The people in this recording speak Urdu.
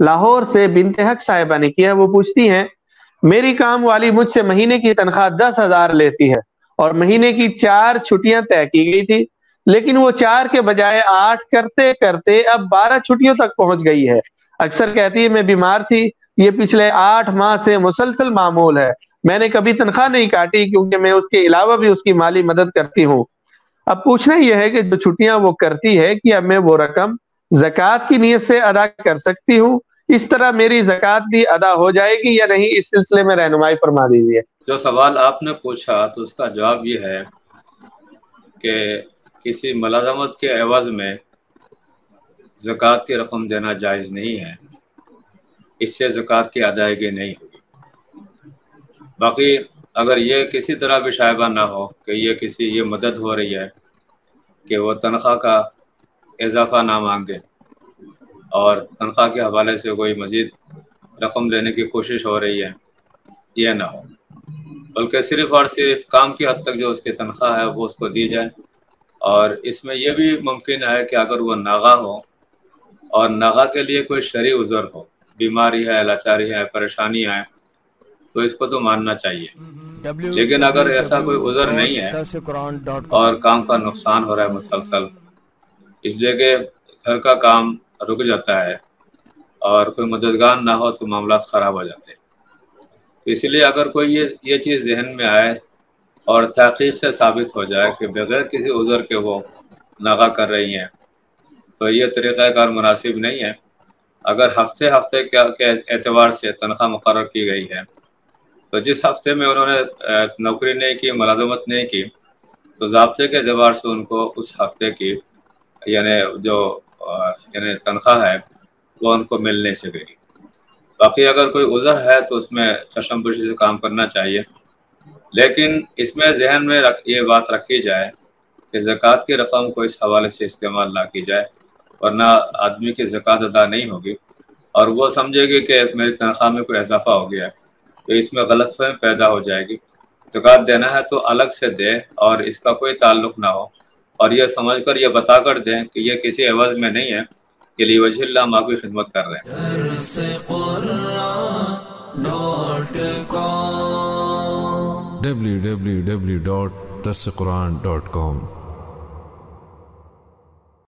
لاہور سے بنت حق صاحبہ نے کیا۔ وہ پوچھتی ہیں میری کام والی مجھ سے مہینے کی تنخواہ 10,000 لیتی ہے اور مہینے کی 4 چھٹیاں طے کی گئی تھی، لیکن وہ 4 کے بجائے 8 کرتے کرتے اب 12 چھٹیوں تک پہنچ گئی ہے۔ اکثر کہتی ہے میں بیمار تھی، یہ پچھلے 8 ماہ سے مسلسل معمول ہے، میں نے کبھی تنخواہ نہیں کاٹی کیونکہ میں اس کے علاوہ بھی اس کی مالی مدد کرتی ہوں۔ اب پوچھنا یہ ہے کہ جو چھٹیاں وہ کرتی ہے کیا میں وہ رقم زکوٰۃ کی نیت سے ادا کر سکتی ہوں؟ اس طرح میری زکوٰۃ بھی ادا ہو جائے گی یا نہیں؟ اس سلسلے میں رہنمائی فرما دیجیے۔ جو سوال آپ نے پوچھا تو اس کا جواب یہ ہے کہ کسی ملازمت کے عوض میں زکوٰۃ کی رقم دینا جائز نہیں ہے، اس سے زکوٰۃ کی ادائیگی نہیں ہوگی۔ باقی اگر یہ کسی طرح بھی شائبہ نہ ہو کہ یہ مدد ہو رہی ہے کہ وہ تنخواہ کا اضافہ نہ مانگے اور تنخواہ کے حوالے سے کوئی مزید رقم لینے کی کوشش ہو رہی ہے، یہ نہ ہو، بلکہ صرف اور صرف کام کی حد تک جو اس کی تنخواہ ہے وہ اس کو دی جائے۔ اور اس میں یہ بھی ممکن ہے کہ اگر وہ ناغہ ہو اور ناغہ کے لیے کوئی شرعی عذر ہو، بیماری ہے، لاچاری ہے، پریشانی ہے، تو اس کو تو ماننا چاہیے۔ لیکن اگر ایسا کوئی عذر نہیں ہے اور کام کا نقصان ہو رہا ہے مسلسل، اس لیے کہ گھر کا کام رک جاتا ہے اور کوئی مددگار نہ ہو تو معاملات خراب ہو جاتے ہیں، تو اس لیے اگر کوئی یہ چیز ذہن میں آئے اور تحقیق سے ثابت ہو جائے کہ بغیر کسی عذر کے وہ ناغہ کر رہی ہیں تو یہ طریقہ کار مناسب نہیں ہے۔ اگر ہفتے کے اعتبار سے تنخواہ مقرر کی گئی ہے تو جس ہفتے میں انہوں نے نوکری نہیں کی، ملازمت نہیں کی، تو ضابطے کے اعتبار سے ان کو اس ہفتے کی یعنی تنخواہ ہے وہ ان کو مل نہیں سکے گی۔ باقی اگر کوئی عذر ہے تو اس میں چشم پوشی سے کام کرنا چاہیے، لیکن اس میں ذہن میں یہ بات رکھی جائے کہ زکوٰۃ کی رقم کو اس حوالے سے استعمال نہ کی جائے، ورنہ آدمی کی زکوٰۃ ادا نہیں ہوگی اور وہ سمجھے گی کہ میری تنخواہ میں کوئی اضافہ ہو گیا ہے، تو اس میں غلط فہمی پیدا ہو جائے گی۔ زکوٰۃ دینا ہے تو الگ سے دے اور اس کا کوئی تعلق نہ ہو، اور یہ سمجھ کر، یہ بتا کر دیں کہ یہ کسی عوض میں نہیں ہے، کہ لِوَجْهِ اللہ ہم آپ کی خدمت کر رہے ہیں۔ www.darsequran.com